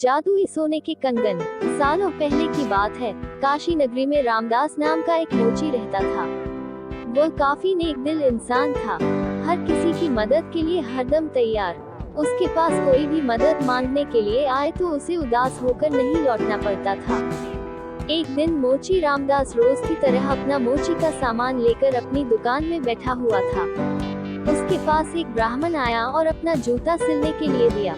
जादुई सोने के कंगन। सालों पहले की बात है, काशी नगरी में रामदास नाम का एक मोची रहता था। वो काफी नेक दिल इंसान था, हर किसी की मदद के लिए हरदम तैयार। उसके पास कोई भी मदद मांगने के लिए आए तो उसे उदास होकर नहीं लौटना पड़ता था। एक दिन मोची रामदास रोज की तरह अपना मोची का सामान लेकर अपनी दुकान में बैठा हुआ था। उसके पास एक ब्राह्मण आया और अपना जूता सिलने के लिए दिया।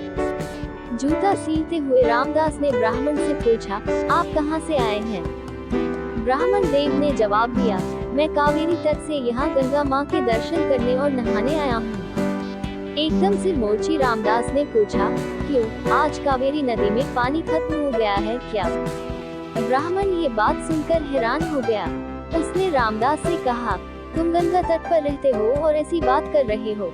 जूता सीलते हुए रामदास ने ब्राह्मण से पूछा, आप कहाँ से आए हैं? ब्राह्मण देव ने जवाब दिया, मैं कावेरी तट से यहाँ गंगा माँ के दर्शन करने और नहाने आया हूँ। एकदम से मोची रामदास ने पूछा, क्यों, आज कावेरी नदी में पानी खत्म हो गया है क्या? ब्राह्मण ये बात सुनकर हैरान हो गया। उसने रामदास से कहा, तुम गंगा तट पर रहते हो और ऐसी बात कर रहे हो?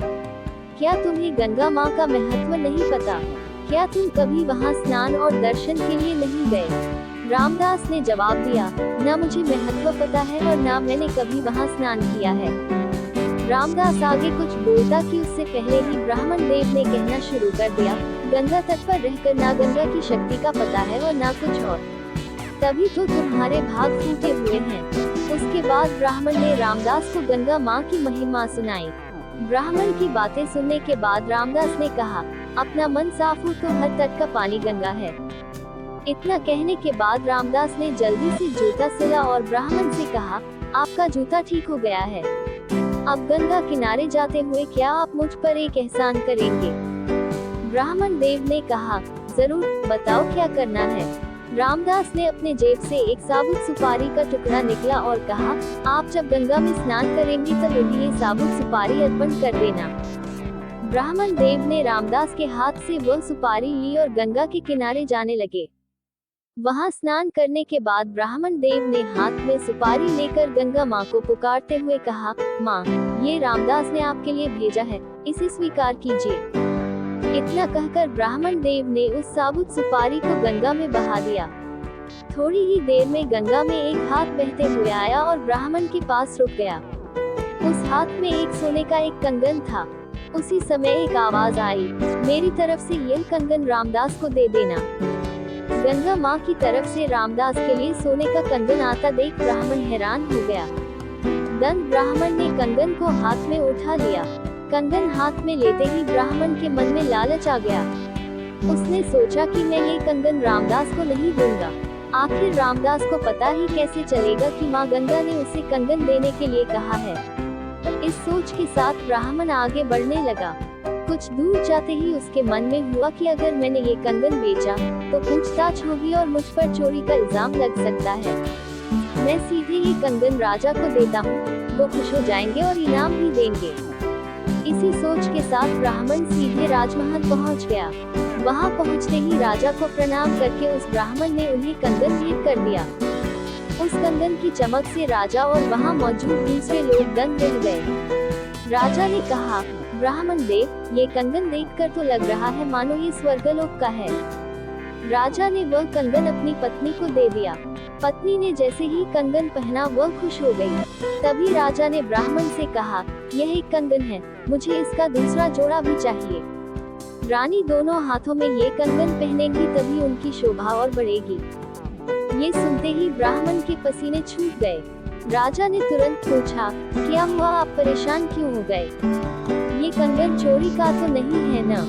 क्या तुम्हें गंगा माँ का महत्व नहीं पता? क्या तुम कभी वहाँ स्नान और दर्शन के लिए नहीं गए? रामदास ने जवाब दिया, न मुझे महत्व पता है और न मैंने कभी वहाँ स्नान किया है। रामदास आगे कुछ बोलता कि उससे पहले ही ब्राह्मण देव ने कहना शुरू कर दिया, गंगा तट पर रहकर ना गंगा की शक्ति का पता है और ना कुछ और, तभी तो तुम्हारे भाग फूटे हुए हैं। उसके बाद ब्राह्मण ने रामदास को गंगा माँ की महिमा सुनाई। ब्राह्मण की बातें सुनने के बाद रामदास ने कहा, अपना मन साफ हो तो हर तट का पानी गंगा है। इतना कहने के बाद रामदास ने जल्दी से जूता सिला और ब्राह्मण से कहा, आपका जूता ठीक हो गया है। अब गंगा किनारे जाते हुए क्या आप मुझ पर एक एहसान करेंगे? ब्राह्मण देव ने कहा, जरूर, बताओ क्या करना है। रामदास ने अपने जेब से एक साबुत सुपारी का टुकड़ा निकला और कहा, आप जब गंगा में स्नान करेंगे तब उन्हें ये साबुत सुपारी अर्पण कर देना। ब्राह्मण देव ने रामदास के हाथ से वह सुपारी ली और गंगा के किनारे जाने लगे। वहां स्नान करने के बाद ब्राह्मण देव ने हाथ में सुपारी लेकर गंगा माँ को पुकारते हुए कहा, माँ, ये रामदास ने आपके लिए भेजा है, इसे स्वीकार कीजिए। इतना कहकर ब्राह्मण देव ने उस साबुत सुपारी को गंगा में बहा दिया। थोड़ी ही देर में गंगा में एक हाथ बहते हुए आया और ब्राह्मण के पास रुक गया। उस हाथ में एक सोने का एक कंगन था। उसी समय एक आवाज आई, मेरी तरफ से यह कंगन रामदास को दे देना। गंगा माँ की तरफ से रामदास के लिए सोने का कंगन आता देख ब्राह्मण हैरान हो गया। दंत ब्राह्मण ने कंगन को हाथ में उठा लिया। कंगन हाथ में लेते ही ब्राह्मण के मन में लालच आ गया। उसने सोचा कि मैं ये कंगन रामदास को नहीं दूंगा। आखिर रामदास को पता ही कैसे चलेगा कि माँ गंगा ने उसे कंगन देने के लिए कहा है। इस सोच के साथ ब्राह्मण आगे बढ़ने लगा। कुछ दूर जाते ही उसके मन में हुआ कि अगर मैंने ये कंगन बेचा तो पूछताछ होगी और मुझ पर चोरी का इल्जाम लग सकता है। मैं सीधे ही कंगन राजा को देता हूँ, वो खुश हो जाएंगे और इनाम भी देंगे। इसी सोच के साथ ब्राह्मण सीधे राजमहल पहुंच गया। वहां पहुंचते ही राजा को प्रणाम करके उस ब्राह्मण ने उन्हें कंगन भेंट कर दिया। उस कंगन की चमक से राजा और वहां मौजूद दूसरे लोग दंग रह गए। राजा ने कहा, ब्राह्मण देव, ये कंगन देखकर तो लग रहा है मानो ये स्वर्गलोक का है। राजा ने वह कंगन अपनी पत्नी को दे दिया। पत्नी ने जैसे ही कंगन पहना वह खुश हो गई। तभी राजा ने ब्राह्मण से कहा, यह एक कंगन है, मुझे इसका दूसरा जोड़ा भी चाहिए। रानी दोनों हाथों में ये कंगन पहनेंगी तभी उनकी शोभा और बढ़ेगी। ये सुनते ही ब्राह्मण के पसीने छूट गए। राजा ने तुरंत पूछा, क्या हुआ, आप परेशान क्यों हो गए? ये कंगन चोरी का तो नहीं है ना?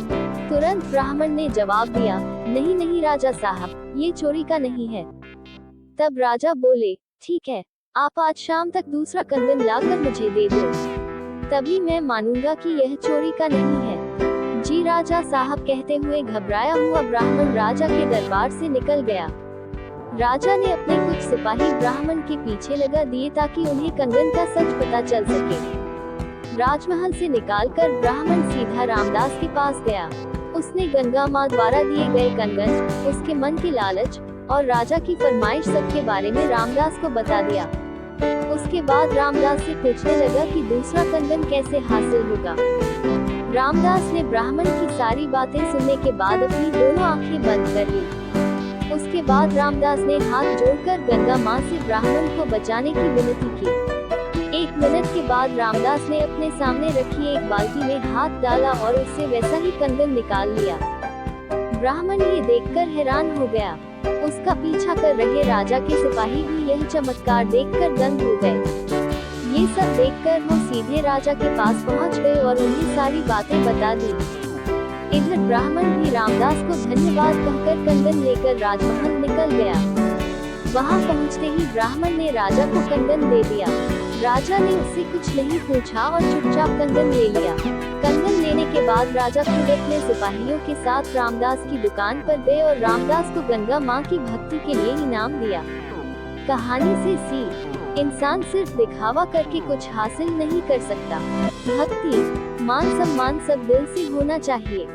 तुरंत ब्राह्मण ने जवाब दिया, नहीं नहीं राजा साहब, ये चोरी का नहीं है। तब राजा बोले, ठीक है, आप आज शाम तक दूसरा कंगन लाकर मुझे दे दो, तभी मैं मानूंगा कि यह चोरी का नहीं है। जी राजा साहब, कहते हुए घबराया हुआ ब्राह्मण राजा के दरबार से निकल गया। राजा ने अपने कुछ सिपाही ब्राह्मण के पीछे लगा दिए ताकि उन्हें कंगन का सच पता चल सके। राजमहल से निकालकर ब्राह्मण सीधा रामदास के पास गया। उसने गंगा माँ द्वारा दिए गए कंगन, उसके मन की लालच और राजा की फरमाइश सबके बारे में रामदास को बता दिया। उसके बाद रामदास से पूछने लगा कि दूसरा कंगन कैसे हासिल होगा। रामदास ने ब्राह्मण की सारी बातें सुनने के बाद अपनी दोनों आंखें बंद कर ली। उसके बाद रामदास ने हाथ जोड़कर गंगा माँ से ब्राह्मण को बचाने की विनती की। 1 मिनट के बाद रामदास ने अपने सामने रखी एक बाल्टी में हाथ डाला और उससे वैसा ही कंगन निकाल लिया। ब्राह्मण ये देखकर हैरान हो गया। उसका पीछा कर रहे राजा के सिपाही भी यह चमत्कार देखकर दंग हो गए। ये सब देखकर वो सीधे राजा के पास पहुंच गए और उन्हें सारी बातें बता दी। इधर ब्राह्मण भी रामदास को धन्यवाद कहकर कंगन लेकर राजमहल निकल गया। वहां पहुंचते ही ब्राह्मण ने राजा को कंगन दे दिया। राजा ने उससे कुछ नहीं पूछा और चुपचाप कंगन ले लिया। कंगन लेने के बाद राजा खुद अपने सिपाहियों के साथ रामदास की दुकान पर गए और रामदास को गंगा माँ की भक्ति के लिए इनाम दिया। कहानी से सीख, इंसान सिर्फ दिखावा करके कुछ हासिल नहीं कर सकता। भक्ति, मान सम्मान सब दिल से होना चाहिए।